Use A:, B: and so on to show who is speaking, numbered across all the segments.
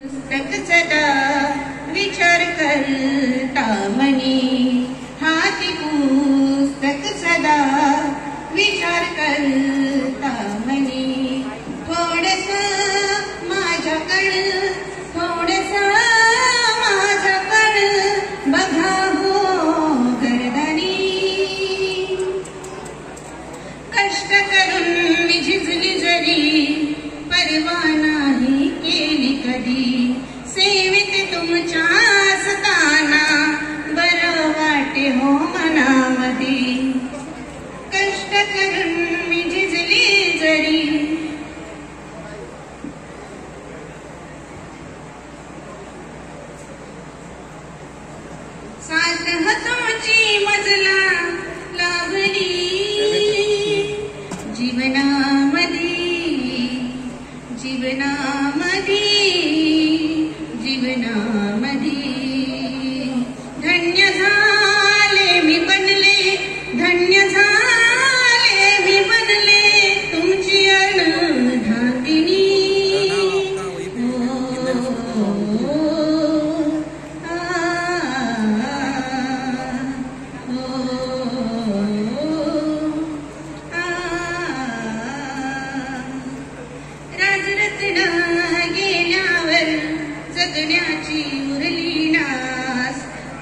A: पुस्तक सदा विचार करता मनी, हाती पुस्तक सदा विचार करता मनी. थोडस माझ्याकडं, थोडस माझ्याकडं बघा हो गर्दनी. कष्ट करून मी झिजली जरी परवा नाही केली कधी. सेवेत तुमच्या असताना बरं वाटे हो मनामध्ये. कष्ट करून मी झिजली जरी साथ तुमची मजला लाभली जीवनामध्ये, जीवनामध्ये, जीवनामध्ये. धन्य झाले मी बनले, धन्य झाले मी बनले तुमची अनुधातिनी. राजरत्न गेल्यावर जगण्याची उरली नास.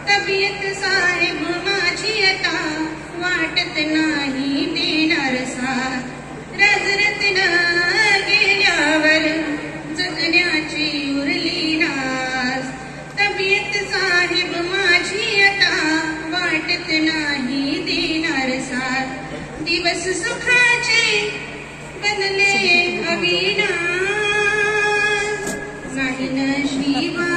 A: तब्येत साहेब माझी आता वाटत नाही देणार साथ. राजरत्न गेल्यावर जगण्याची उरली नास. तब्येत साहेब माझी आता वाटत नाही देणार साथ. दिवस सुखाचे बनले अविनाश, नाही नशिबा